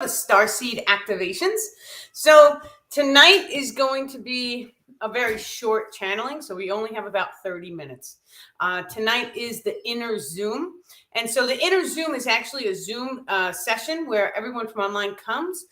the Starseed Activations. So tonight is going to be a very short channeling, so we only have about 30 minutes. Tonight is the Inner Zoom. And so the Inner Zoom is actually a Zoom session where everyone from online comes.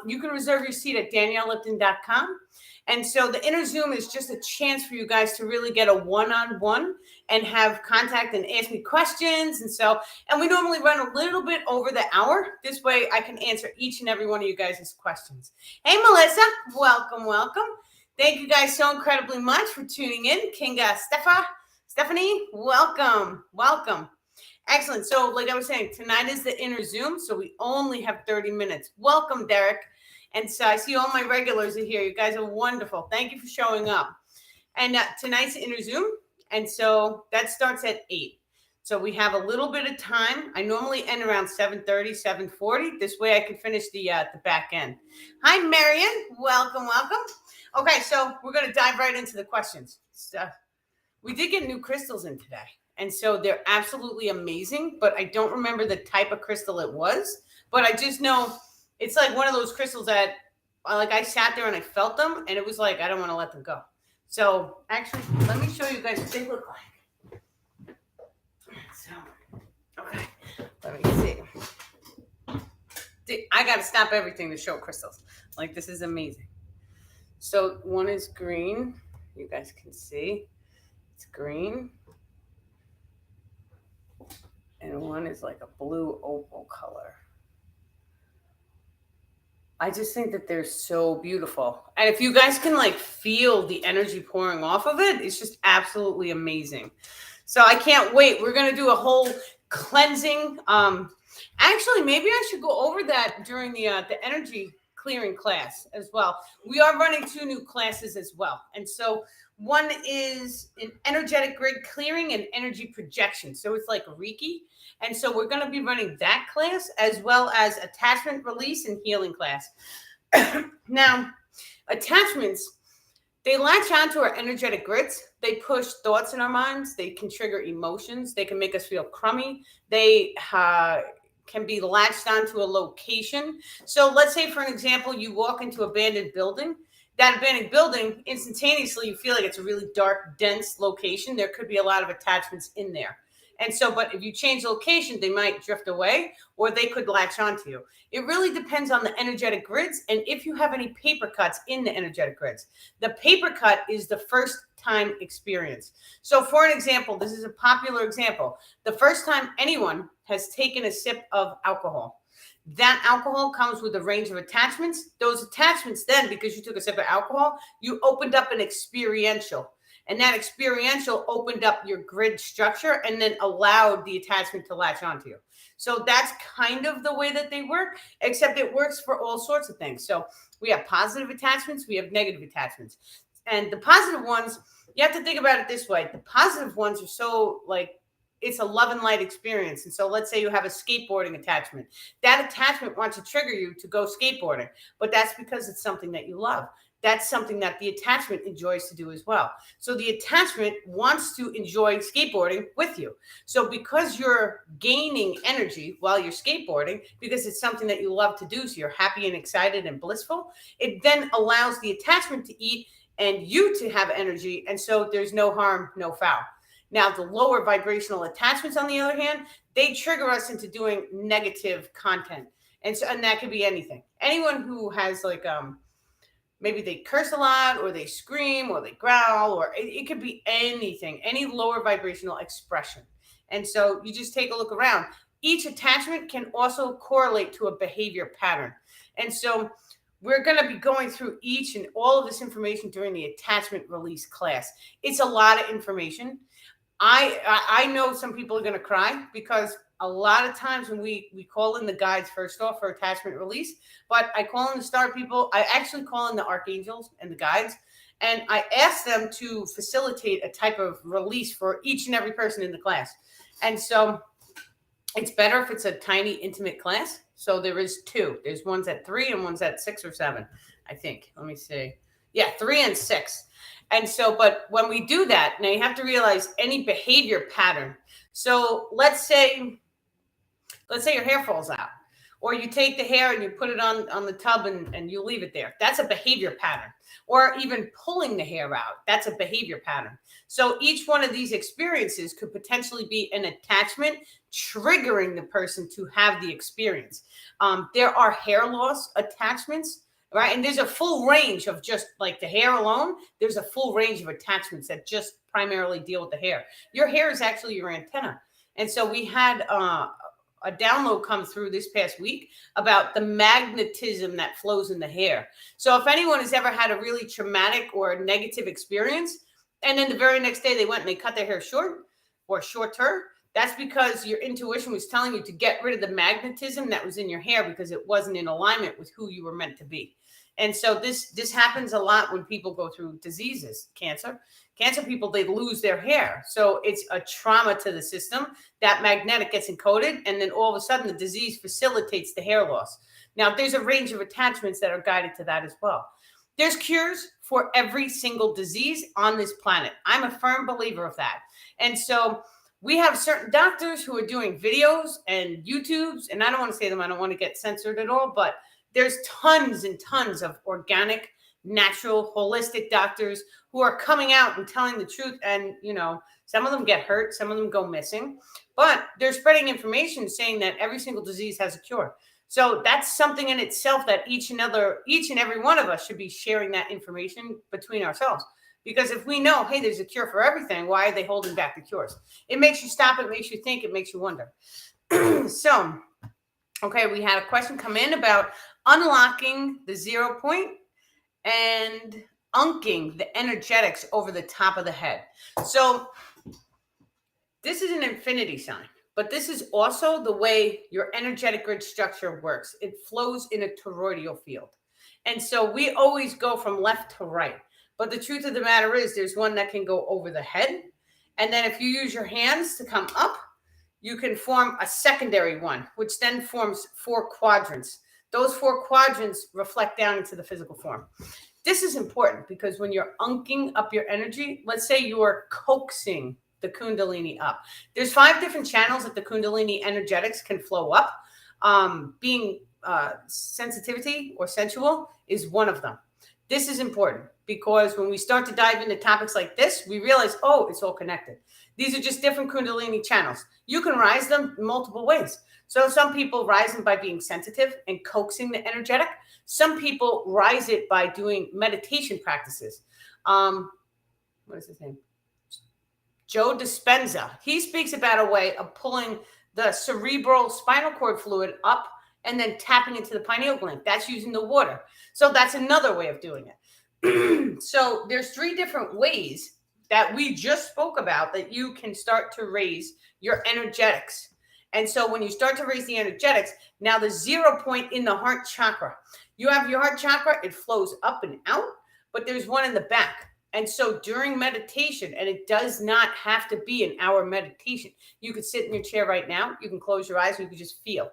You can reserve your seat at daniellelipton.com. And so the Inner Zoom is just a chance for you guys to really get a one-on-one and have contact and ask me questions. And we normally run a little bit over the hour. This way I can answer each and every one of you guys' questions. Hey, Melissa, welcome, welcome. Thank you guys so incredibly much for tuning in. Kinga, Stephanie, welcome, welcome. Excellent. So like I was saying, tonight is the Inner Zoom, so we only have 30 minutes. Welcome, Derek. And so I see all my regulars are here. You guys are wonderful. Thank you for showing up. And tonight's Inner Zoom. And so that starts at 8. So we have a little bit of time. I normally end around 7:30, 7:40. This way I can finish the back end. Hi, Marion. Welcome, welcome. Okay, so we're going to dive right into the questions. We did get new crystals in today. And so they're absolutely amazing. But I don't remember the type of crystal it was. But I just know it's like one of those crystals that like I sat there and I felt them. And it was like, I don't want to let them go. So actually, let me show you guys what they look like. So, okay, let me see. I got to stop everything to show crystals. Like, this is amazing. So one is green. You guys can see it's green. And one is like a blue opal color. I just think that they're so beautiful. And if you guys can like feel the energy pouring off of it, it's just absolutely amazing. So I can't wait. We're going to do a whole cleansing. Actually, maybe I should go over that during the energy clearing class as well. We are running 2 new classes as well. And so one is an energetic grid clearing and energy projection. So it's like Reiki. And so we're going to be running that class as well as attachment release and healing class. Now, attachments, they latch onto our energetic grids. They push thoughts in our minds. They can trigger emotions. They can make us feel crummy. They can be latched onto a location. So let's say, for an example, you walk into an abandoned building. That abandoned building, instantaneously, you feel like it's a really dark, dense location. There could be a lot of attachments in there. And so, but if you change location, they might drift away or they could latch onto you. It really depends on the energetic grids and if you have any paper cuts in the energetic grids. The paper cut is the first time experience. So for an example, this is a popular example. The first time anyone has taken a sip of alcohol, that alcohol comes with a range of attachments. Those attachments then, because you took a sip of alcohol, you opened up an experiential. And that experiential opened up your grid structure and then allowed the attachment to latch onto you. So that's kind of the way that they work, except it works for all sorts of things. So we have positive attachments, we have negative attachments. And the positive ones, you have to think about it this way. The positive ones are so like, it's a love and light experience. And so let's say you have a skateboarding attachment. That attachment wants to trigger you to go skateboarding, but that's because it's something that you love. That's something that the attachment enjoys to do as well. So the attachment wants to enjoy skateboarding with you. So because you're gaining energy while you're skateboarding, because it's something that you love to do, so you're happy and excited and blissful, it then allows the attachment to eat and you to have energy. And so there's no harm, no foul. Now, the lower vibrational attachments, on the other hand, they trigger us into doing negative content. And that could be anything. Anyone who has like, maybe they curse a lot or they scream or they growl, or it could be anything, any lower vibrational expression. And so you just take a look around. Each attachment can also correlate to a behavior pattern. And so we're going to be going through each and all of this information during the attachment release class. It's a lot of information. I know some people are going to cry because a lot of times when we call in the guides first off for attachment release, but I call in the star people. I actually call in the archangels and the guides, and I ask them to facilitate a type of release for each and every person in the class. And so it's better if it's a tiny, intimate class. So there is 2. There's ones at 3 and ones at 6 or 7, I think. Let me see. Yeah, 3 and 6. And so, but when we do that, now you have to realize any behavior pattern. So let's say your hair falls out. Or you take the hair and you put it on the tub and you leave it there. That's a behavior pattern. Or even pulling the hair out. That's a behavior pattern. So each one of these experiences could potentially be an attachment triggering the person to have the experience. There are hair loss attachments, right? And there's a full range of just like the hair alone. There's a full range of attachments that just primarily deal with the hair. Your hair is actually your antenna. And so we had a download come through this past week about the magnetism that flows in the hair. So if anyone has ever had a really traumatic or negative experience, and then the very next day they went and they cut their hair short or shorter, that's because your intuition was telling you to get rid of the magnetism that was in your hair because it wasn't in alignment with who you were meant to be. And so this happens a lot when people go through diseases, cancer people, they lose their hair. So it's a trauma to the system. That magnetic gets encoded, and then all of a sudden the disease facilitates the hair loss. Now, there's a range of attachments that are guided to that as well. There's cures for every single disease on this planet. I'm a firm believer of that. And so we have certain doctors who are doing videos and YouTubes, and I don't want to say them, I don't want to get censored at all, but there's tons and tons of organic, natural, holistic doctors who are coming out and telling the truth. And, you know, some of them get hurt, some of them go missing, but they're spreading information saying that every single disease has a cure. So that's something in itself that each and every one of us should be sharing that information between ourselves. Because if we know, hey, there's a cure for everything, why are they holding back the cures? It makes you stop, it makes you think, it makes you wonder. So, okay, we had a question come in about unlocking the 0 point and unking the energetics over the top of the head. So this is an infinity sign, but this is also the way your energetic grid structure works. It flows in a toroidal field. And so we always go from left to right. But the truth of the matter is there's one that can go over the head. And then if you use your hands to come up, you can form a secondary one, which then forms 4 quadrants. Those 4 quadrants reflect down into the physical form. This is important because when you're unking up your energy, let's say you're coaxing the Kundalini up. There's 5 different channels that the Kundalini energetics can flow up. Being sensitivity or sensual is one of them. This is important because when we start to dive into topics like this, we realize, oh, it's all connected. These are just different Kundalini channels. You can rise them multiple ways. So some people rise them by being sensitive and coaxing the energetic. Some people rise it by doing meditation practices. What is his name? Joe Dispenza. He speaks about a way of pulling the cerebral spinal cord fluid up and then tapping into the pineal gland. That's using the water. So that's another way of doing it. So there's 3 different ways that we just spoke about that you can start to raise your energetics. And so when you start to raise the energetics, now the 0 point in the heart chakra, you have your heart chakra, it flows up and out, but there's one in the back. And so during meditation, and it does not have to be an hour meditation, you could sit in your chair right now, you can close your eyes, and you can just feel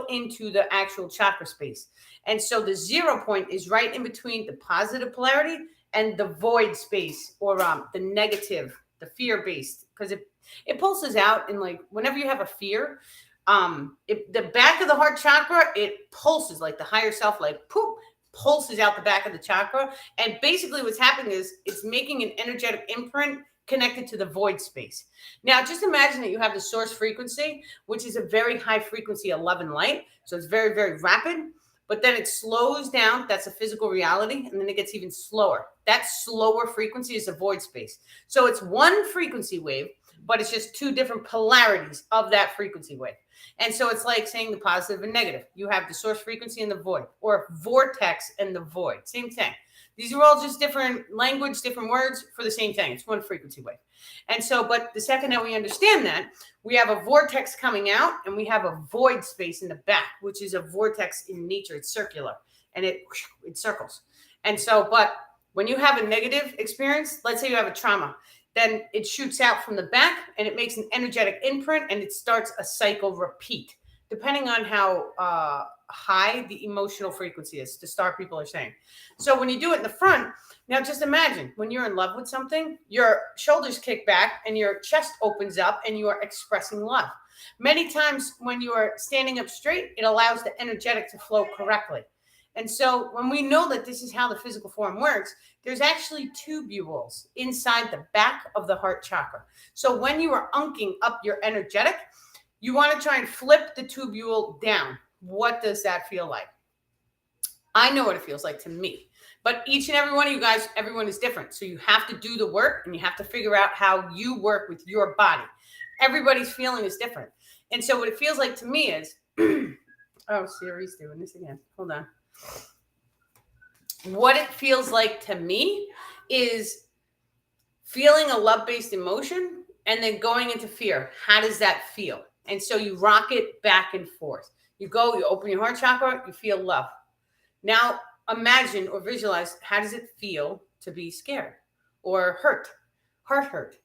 into the actual chakra space. And so the 0 point is right in between the positive polarity and the void space, or the negative, the fear-based, because it pulses out. And like whenever you have a fear, the back of the heart chakra, it pulses like the higher self, like poof, pulses out the back of the chakra. And basically what's happening is it's making an energetic imprint connected to the void space. Now, just imagine that you have the source frequency, which is a very high frequency 11 light. So it's very, very rapid, but then it slows down. That's a physical reality. And then it gets even slower. That slower frequency is a void space. So it's one frequency wave, but it's just 2 different polarities of that frequency wave. And so it's like saying the positive and negative. You have the source frequency and the void, or vortex and the void. Same thing. These are all just different language, different words for the same thing. It's one frequency wave. And so, but the second that we understand that, we have a vortex coming out and we have a void space in the back, which is a vortex in nature. It's circular and it circles. And so, but when you have a negative experience, let's say you have a trauma, then it shoots out from the back and it makes an energetic imprint and it starts a cycle repeat, depending on how high the emotional frequency is, the star people are saying. So when you do it in the front, now just imagine when you're in love with something, your shoulders kick back and your chest opens up and you are expressing love. Many times when you are standing up straight, it allows the energetic to flow correctly. And so when we know that this is how the physical form works, there's actually tubules inside the back of the heart chakra. So when you are unking up your energetic, you want to try and flip the tubule down. What does that feel like? I know what it feels like to me, but each and every one of you guys, everyone is different. So you have to do the work and you have to figure out how you work with your body. Everybody's feeling is different. And so what it feels like to me is, oh, Siri's doing this again. Hold on. What it feels like to me is feeling a love-based emotion and then going into fear. How does that feel? And so you rock it back and forth. You go, you open your heart chakra, you feel love. Now imagine or visualize, how does it feel to be scared or hurt, heart hurt?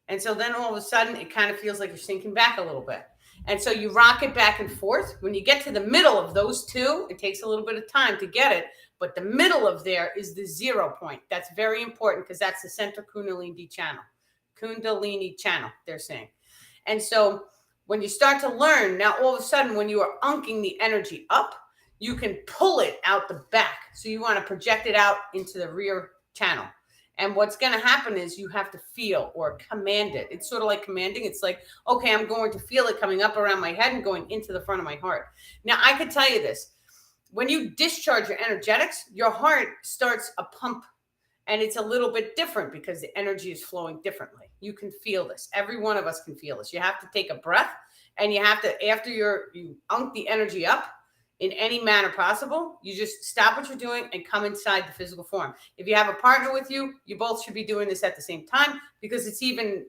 And so then all of a sudden it kind of feels like you're sinking back a little bit. And so you rock it back and forth. When you get to the middle of those two, it takes a little bit of time to get it. But the middle of there is the 0 point. That's very important because that's the center Kundalini channel. Kundalini channel, they're saying. And so when you start to learn, now all of a sudden when you are unking the energy up, you can pull it out the back. So you want to project it out into the rear channel. And what's going to happen is you have to feel or command it. It's sort of like commanding. It's like, okay, I'm going to feel it coming up around my head and going into the front of my heart. Now, I could tell you this. When you discharge your energetics, your heart starts a pump. And it's a little bit different because the energy is flowing differently. You can feel this. Every one of us can feel this. You have to take a breath. And you have to, after you unk the energy up, in any manner possible, you just stop what you're doing and come inside the physical form. If you have a partner with you, you both should be doing this at the same time because it's even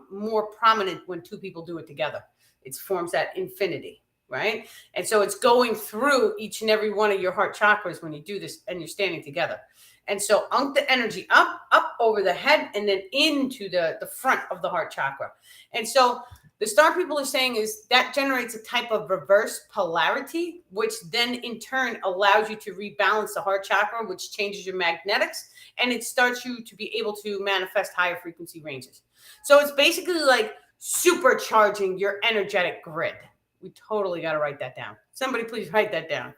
more prominent when two people do it together. It forms that infinity, right? And so it's going through each and every one of your heart chakras when you do this and you're standing together. And so unk the energy up over the head and then into the front of the heart chakra. And so the star people are saying is that generates a type of reverse polarity, which then in turn allows you to rebalance the heart chakra, which changes your magnetics, and it starts you to be able to manifest higher frequency ranges. So it's basically like supercharging your energetic grid. We totally got to write that down. Somebody please write that down.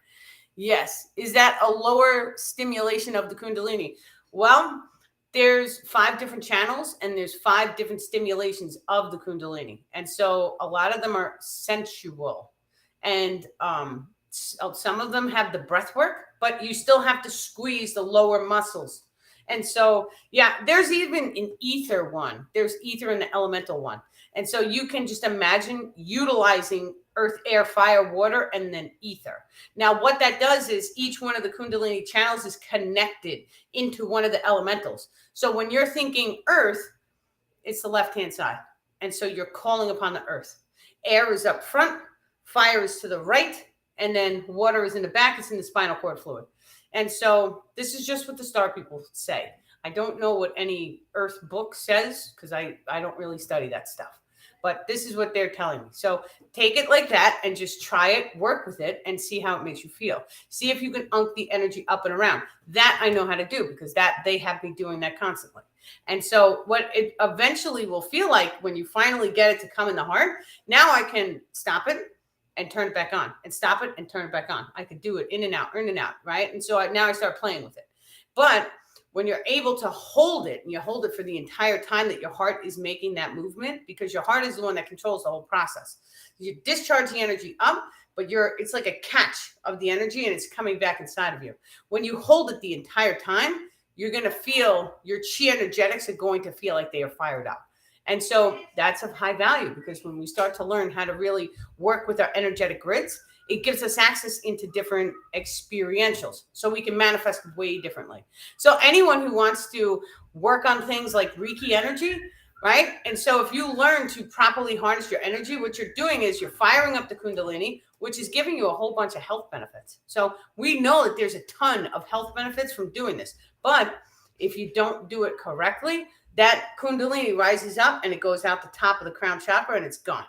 Yes. Is that a lower stimulation of the Kundalini? Well, there's 5 different channels and there's 5 different stimulations of the Kundalini. And so a lot of them are sensual and some of them have the breath work, but you still have to squeeze the lower muscles. And so, yeah, there's even an ether one. There's ether in the elemental one. And so you can just imagine utilizing earth, air, fire, water, and then ether. Now, what that does is each one of the Kundalini channels is connected into one of the elementals. So when you're thinking earth, it's the left-hand side. And so you're calling upon the earth. Air is up front, fire is to the right, and then water is in the back. It's in the spinal cord fluid. And so this is just what the star people say. I don't know what any earth book says because I don't really study that stuff. But this is what they're telling me. So take it like that and just try it, work with it, and see how it makes you feel. See if you can unk the energy up and around. That I know how to do because that they have me doing that constantly. And so what it eventually will feel like when you finally get it to come in the heart, now I can stop it and turn it back on and stop it and turn it back on. I could do it in and out, right? And so now I start playing with it. But when you're able to hold it and you hold it for the entire time that your heart is making that movement, because your heart is the one that controls the whole process. You discharge the energy up, but it's like a catch of the energy and it's coming back inside of you. When you hold it the entire time, you're going to feel your chi energetics are going to feel like they are fired up. And so that's of high value because when we start to learn how to really work with our energetic grids, it gives us access into different experientials so we can manifest way differently. So anyone who wants to work on things like Reiki energy, right? And so if you learn to properly harness your energy, what you're doing is you're firing up the Kundalini, which is giving you a whole bunch of health benefits. So we know that there's a ton of health benefits from doing this. But if you don't do it correctly, that Kundalini rises up and it goes out the top of the crown chakra and it's gone.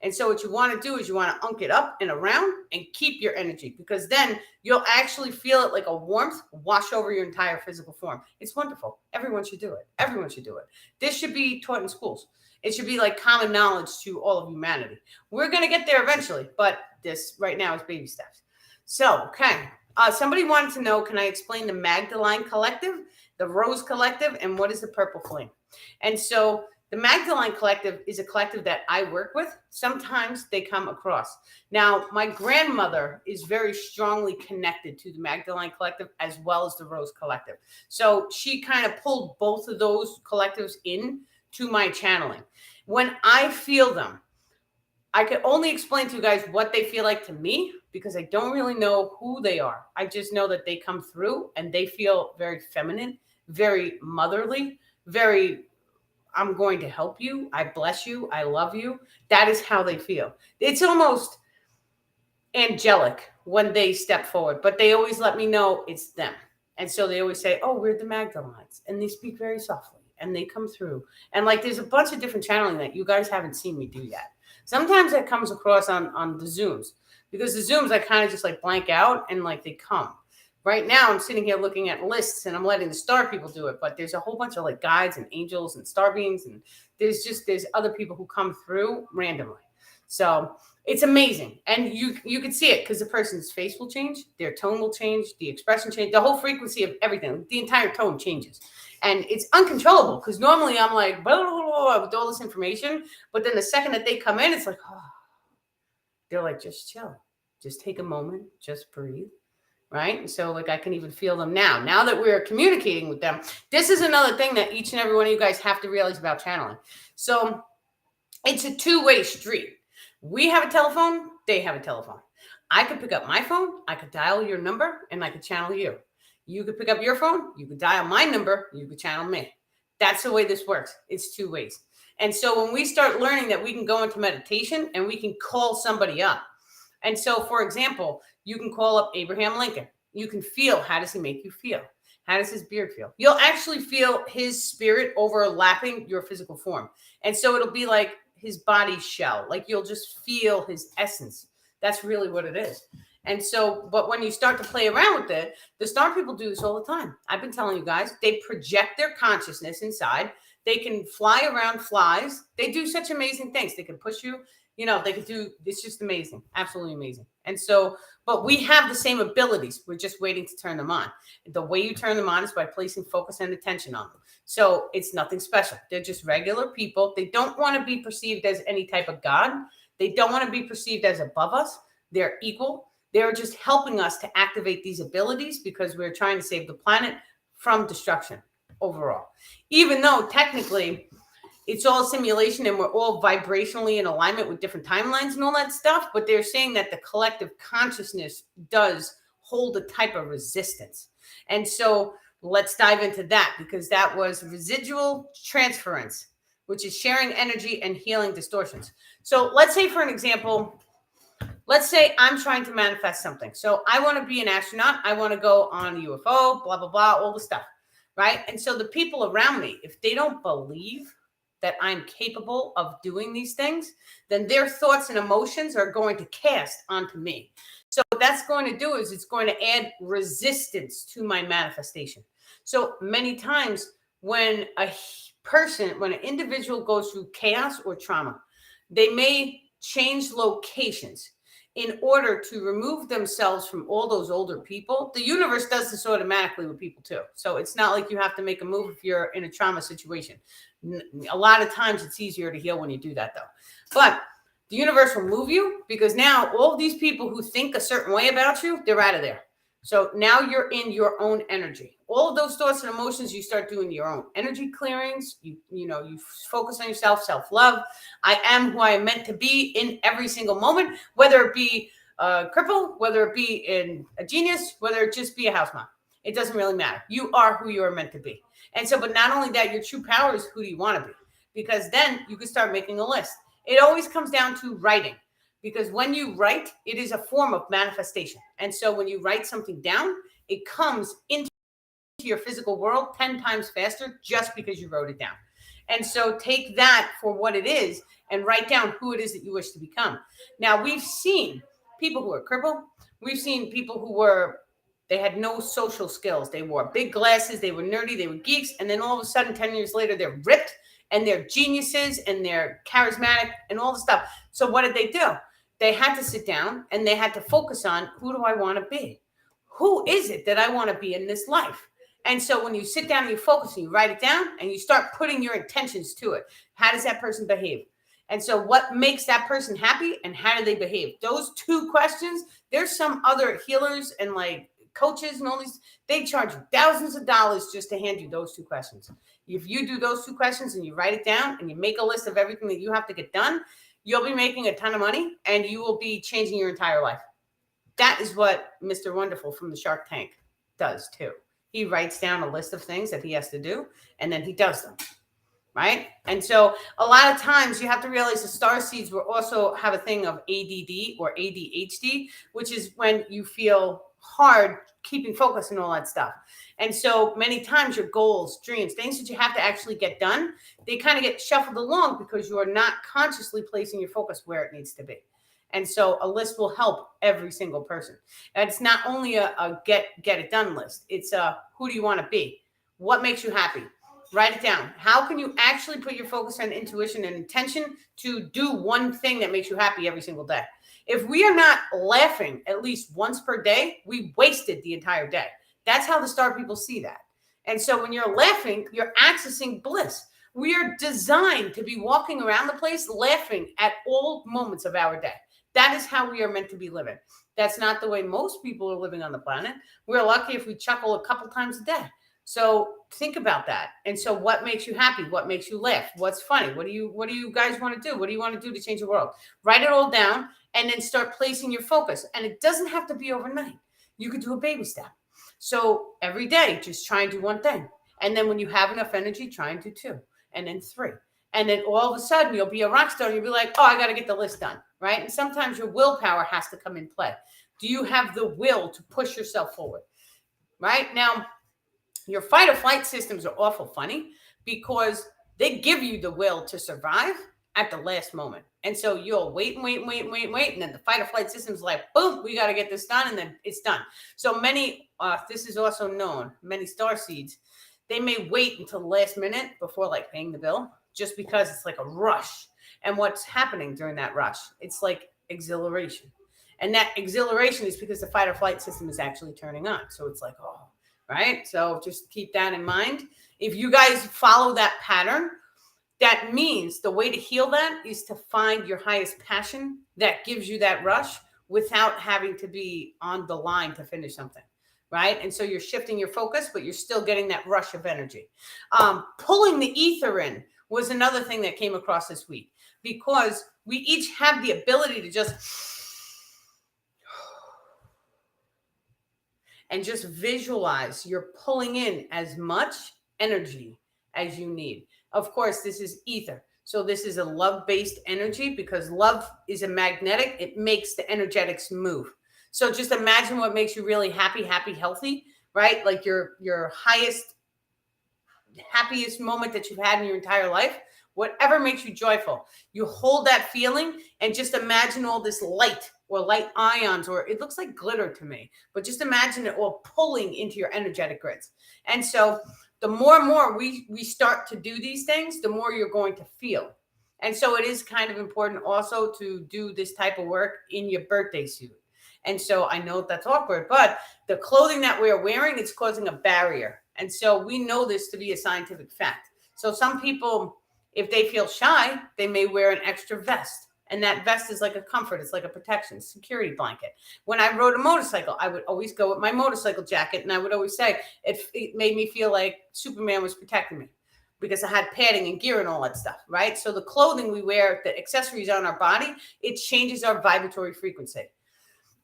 And so what you want to do is you want to unk it up and around and keep your energy, because then you'll actually feel it like a warmth wash over your entire physical form. It's wonderful. Everyone should do it. Everyone should do it. This should be taught in schools. It should be like common knowledge to all of humanity. We're going to get there eventually, but this right now is baby steps. So, okay. Somebody wanted to know, can I explain the Magdalene Collective, the Rose Collective, and what is the Purple Flame? And so the Magdalene Collective is a collective that I work with. Sometimes they come across. Now, my grandmother is very strongly connected to the Magdalene Collective as well as the Rose Collective. So she kind of pulled both of those collectives in to my channeling. When I feel them, I can only explain to you guys what they feel like to me, because I don't really know who they are. I just know that they come through and they feel very feminine, very motherly, very, I'm going to help you. I bless you. I love you. That is how they feel. It's almost angelic when they step forward, but they always let me know it's them. And so they always say, oh, we're the Magdalens. And they speak very softly and they come through. And like, there's a bunch of different channeling that you guys haven't seen me do yet. Sometimes that comes across on the Zooms, because the Zooms, I kind of just like blank out and like they come. Right now, I'm sitting here looking at lists and I'm letting the star people do it, but there's a whole bunch of like guides and angels and star beings, and there's other people who come through randomly. So it's amazing. And you can see it because the person's face will change, their tone will change, the expression change, the whole frequency of everything, the entire tone changes. And it's uncontrollable, because normally I'm like, blah, blah, blah, with all this information. But then the second that they come in, it's like, oh, they're like, just chill, just take a moment, just breathe. Right. And so like I can even feel them now that we're communicating with them. This is another thing that each and every one of you guys have to realize about channeling. So it's a two-way street. We have a telephone. They have a telephone. I could pick up my phone. I could dial your number and I could channel you. You could pick up your phone. You could dial my number. You could channel me. That's the way this works. It's two ways. And so when we start learning that we can go into meditation and we can call somebody up. And so, for example, you can call up Abraham Lincoln. You can feel, how does he make you feel? How does his beard feel? You'll actually feel his spirit overlapping your physical form. And so it'll be like his body shell. Like you'll just feel his essence. That's really what it is. And so, but when you start to play around with it, the star people do this all the time. I've been telling you guys, they project their consciousness inside. They can fly around flies. They do such amazing things. They can push you. You know, they could do, it's just amazing, absolutely amazing. And so, but we have the same abilities. We're just waiting to turn them on. The way you turn them on is by placing focus and attention on them. So it's nothing special. They're just regular people. They don't want to be perceived as any type of God. They don't want to be perceived as above us. They're equal. They're just helping us to activate these abilities because we're trying to save the planet from destruction overall. Even though technically, it's all simulation and we're all vibrationally in alignment with different timelines and all that stuff. But they're saying that the collective consciousness does hold a type of resistance. And so let's dive into that, because that was residual transference, which is sharing energy and healing distortions. So let's say, for an example, let's say I'm trying to manifest something. So I want to be an astronaut. I want to go on a UFO, blah, blah, blah, all the stuff. Right. And so the people around me, if they don't believe that I'm capable of doing these things, then their thoughts and emotions are going to cast onto me. So what that's going to do is it's going to add resistance to my manifestation. So many times when when an individual goes through chaos or trauma, they may change locations in order to remove themselves from all those older people. The universe does this automatically with people too. So it's not like you have to make a move if you're in a trauma situation. A lot of times it's easier to heal when you do that though. But the universe will move you, because now all these people who think a certain way about you, they're out of there. So now you're in your own energy. All of those thoughts and emotions, you start doing your own energy clearings. You focus on yourself, self-love. I am who I am meant to be in every single moment, whether it be a cripple, whether it be in a genius, whether it just be a house mom. It doesn't really matter. You are who you are meant to be. And so, but not only that, your true power is who do you want to be? Because then you can start making a list. It always comes down to writing. Because when you write, it is a form of manifestation. And so when you write something down, it comes into your physical world 10 times faster just because you wrote it down. And so take that for what it is and write down who it is that you wish to become. Now, we've seen people who are crippled. We've seen people who they had no social skills. They wore big glasses. They were nerdy. They were geeks. And then all of a sudden, 10 years later, they're ripped and they're geniuses and they're charismatic and all the stuff. So what did they do? They had to sit down and they had to focus on, who do I want to be? Who is it that I want to be in this life? And so when you sit down and you focus and you write it down and you start putting your intentions to it, how does that person behave? And so what makes that person happy and how do they behave? Those two questions, there's some other healers and like coaches and all these, they charge you thousands of dollars just to hand you those two questions. If you do those two questions and you write it down and you make a list of everything that you have to get done, you'll be making a ton of money and you will be changing your entire life. That is what Mr. Wonderful from the Shark Tank does too. He writes down a list of things that he has to do and then he does them. Right? And so a lot of times you have to realize the star seeds will also have a thing of ADD or ADHD, which is when you feel hard keeping focus and all that stuff. And so many times your goals, dreams, things that you have to actually get done, they kind of get shuffled along because you are not consciously placing your focus where it needs to be. And so a list will help every single person. And it's not only a get it done list. It's a who do you want to be? What makes you happy? Write it down. How can you actually put your focus on intuition and intention to do one thing that makes you happy every single day? If we are not laughing at least once per day, we wasted the entire day. That's how the star people see that. And so when you're laughing, you're accessing bliss. We are designed to be walking around the place laughing at all moments of our day. That is how we are meant to be living. That's not the way most people are living on the planet. We're lucky if we chuckle a couple times a day. So think about that. And so what makes you happy? What makes you laugh? What's funny? What do you guys want to do? What do you want to do to change the world? Write it all down and then start placing your focus. And it doesn't have to be overnight. You could do a baby step. So every day, just try and do one thing. And then when you have enough energy, try and do two and then three. And then all of a sudden you'll be a rock star and you'll be like, oh, I got to get the list done. Right. And sometimes your willpower has to come in play. Do you have the will to push yourself forward? Right now, your fight or flight systems are awful funny because they give you the will to survive at the last moment. And so you'll wait. And then the fight or flight system is like, boom, we got to get this done. And then it's done. So many, this is also known, many star seeds, they may wait until the last minute before like paying the bill just because it's like a rush. And what's happening during that rush? It's like exhilaration. And that exhilaration is because the fight or flight system is actually turning on. So it's like, oh, right? So just keep that in mind. If you guys follow that pattern, that means the way to heal that is to find your highest passion that gives you that rush without having to be on the line to finish something, right? And so you're shifting your focus, but you're still getting that rush of energy. Pulling the ether in was another thing that came across this week because we each have the ability to just and just visualize you're pulling in as much energy as you need. Of course, this is ether. So this is a love-based energy because love is a magnetic. It makes the energetics move. So just imagine what makes you really happy, healthy, right? Like your highest, happiest moment that you've had in your entire life, whatever makes you joyful. You hold that feeling and just imagine all this light or light ions, or it looks like glitter to me, but just imagine it all pulling into your energetic grids. And so the more and more we start to do these things, the more you're going to feel. And so it is kind of important also to do this type of work in your birthday suit. And so I know that's awkward, but the clothing that we're wearing, it's causing a barrier. And so we know this to be a scientific fact. So some people, if they feel shy, they may wear an extra vest. And that vest is like a comfort. It's like a protection, security blanket. When I rode a motorcycle, I would always go with my motorcycle jacket. And I would always say it made me feel like Superman was protecting me because I had padding and gear and all that stuff, right? So the clothing we wear, the accessories on our body, it changes our vibratory frequency.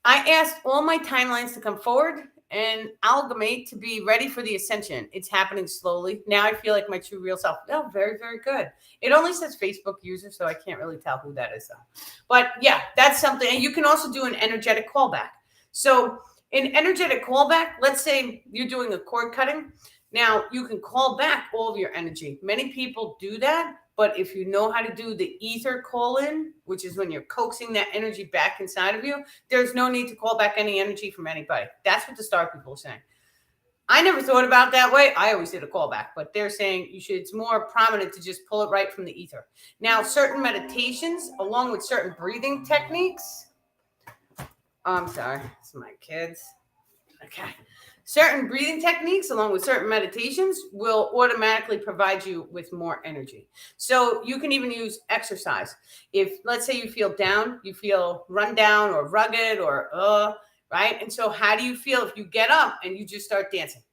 I asked all my timelines to come forward and amalgamate to be ready for the ascension. It's happening slowly. Now I feel like my true real self. Oh, very, very good. It only says Facebook user, so I can't really tell who that is though. But yeah, that's something. And you can also do an energetic callback. So in energetic callback, let's say you're doing a cord cutting. Now, you can call back all of your energy. Many people do that, but if you know how to do the ether call in, which is when you're coaxing that energy back inside of you, there's no need to call back any energy from anybody. That's what the star people are saying. I never thought about that way. I always did a callback, but they're saying you should, it's more prominent to just pull it right from the ether. Now, certain meditations, along with certain breathing techniques. I'm sorry, it's my kids. Okay. Certain breathing techniques, along with certain meditations, will automatically provide you with more energy. So you can even use exercise. If, let's say, you feel down, you feel run down or rugged or right? And so how do you feel if you get up and you just start dancing,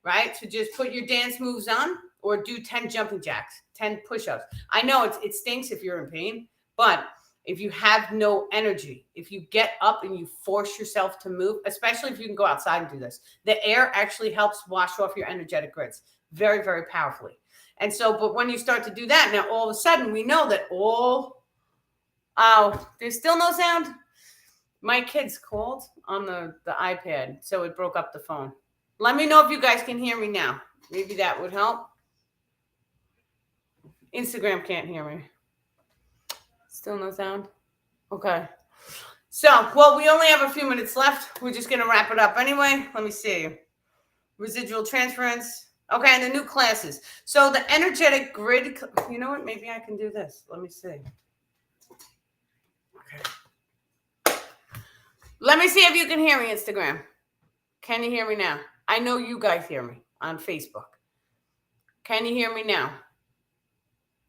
right? So just put your dance moves on or do 10 jumping jacks, 10 push-ups. I know it stinks if you're in pain, but if you have no energy, if you get up and you force yourself to move, especially if you can go outside and do this, the air actually helps wash off your energetic grids very, very powerfully. And so, but when you start to do that, now all of a sudden we know that there's still no sound. My kids called on the iPad, so it broke up the phone. Let me know if you guys can hear me now. Maybe that would help. Instagram can't hear me. Still no sound? Okay. So, well, we only have a few minutes left. We're just going to wrap it up anyway. Let me see. Residual transference. Okay, and the new classes. So the energetic grid, you know what? Maybe I can do this. Let me see. Okay. Let me see if you can hear me, Instagram. Can you hear me now? I know you guys hear me on Facebook. Can you hear me now?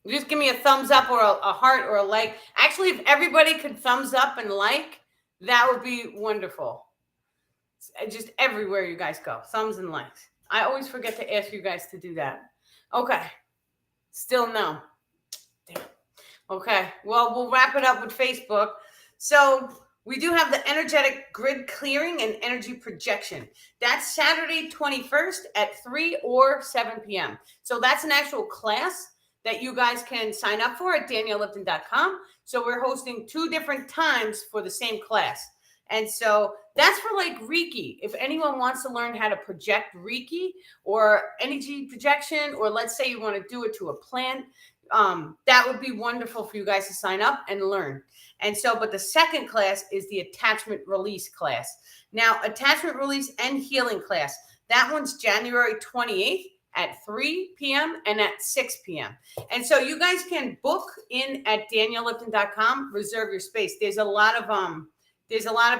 Just give me a thumbs up or a heart or a like. Actually, if everybody could thumbs up and like, that would be wonderful. Just everywhere you guys go, thumbs and likes. I always forget to ask you guys to do that. Okay. Still no. Damn. Okay. Well, we'll wrap it up with Facebook. So we do have the energetic grid clearing and energy projection. That's Saturday 21st at 3 or 7 p.m. So that's an actual class that you guys can sign up for at daniellipton.com. So we're hosting 2 different times for the same class. And so that's for like Reiki. If anyone wants to learn how to project Reiki or energy projection, or let's say you want to do it to a plant, that would be wonderful for you guys to sign up and learn. And so, but the second class is the attachment release class. Now, attachment release and healing class, that one's January 28th. At 3 p.m. and at 6 p.m. And so you guys can book in at daniellipton.com, reserve your space. There's a lot of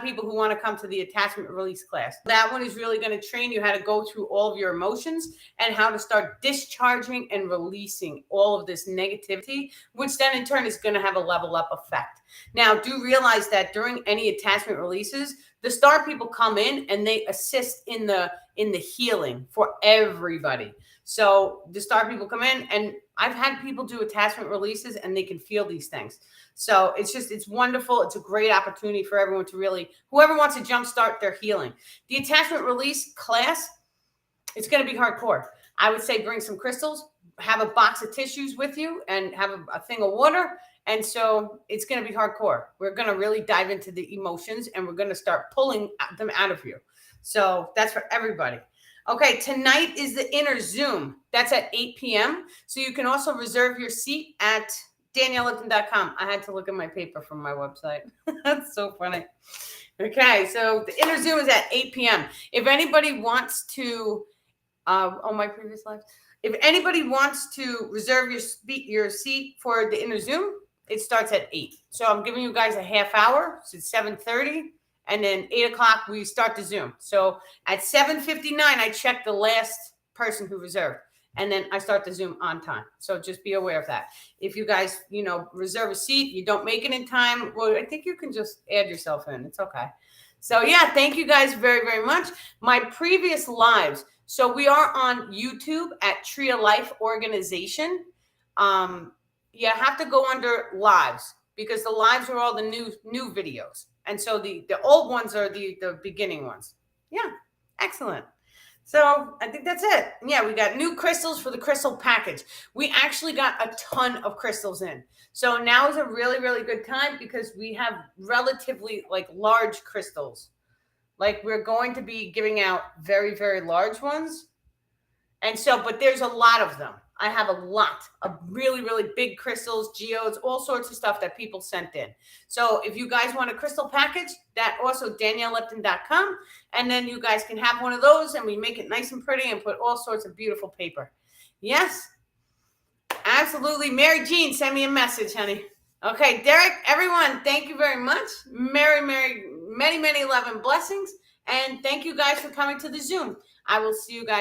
people who want to come to the attachment release class. That one is really going to train you how to go through all of your emotions and how to start discharging and releasing all of this negativity, which then in turn is going to have a level up effect. Now, do realize that during any attachment releases, the star people come in and they assist in the healing for everybody. So the star people come in, and I've had people do attachment releases and they can feel these things. So it's wonderful. It's a great opportunity for everyone to really, whoever wants to jumpstart their healing. The attachment release class, it's going to be hardcore. I would say bring some crystals, have a box of tissues with you, and have a thing of water. And so it's going to be hardcore. We're going to really dive into the emotions and we're going to start pulling them out of you. So that's for everybody. Okay, tonight is the inner Zoom. That's at 8 p.m. So you can also reserve your seat at daniellipton.com. I had to look at my paper from my website. That's so funny. Okay, so the inner Zoom is at 8 p.m. If anybody wants to, on my previous live, if anybody wants to reserve your seat for the inner Zoom, it starts at 8. So I'm giving you guys a half hour. So it's 7:30. And then 8 o'clock, we start the Zoom. So at 7:59, I check the last person who reserved. And then I start the Zoom on time. So just be aware of that. If you guys, reserve a seat, you don't make it in time, well, I think you can just add yourself in. It's okay. So yeah, thank you guys very, very much. My previous lives. So we are on YouTube at Tree of Life Organization. You have to go under lives because the lives are all the new videos. And so the old ones are the beginning ones. Yeah, excellent. So I think that's it. Yeah, we got new crystals for the crystal package. We actually got a ton of crystals in. So now is a really, really good time because we have relatively large crystals. Like we're going to be giving out very, very large ones. And so, but there's a lot of them. I have a lot of really, really big crystals, geodes, all sorts of stuff that people sent in. So if you guys want a crystal package, that also DanielleLipton.com. And then you guys can have one of those and we make it nice and pretty and put all sorts of beautiful paper. Yes, absolutely. Mary Jean, send me a message, honey. Okay, Derek, everyone, thank you very much. Many, many love and blessings. And thank you guys for coming to the Zoom. I will see you guys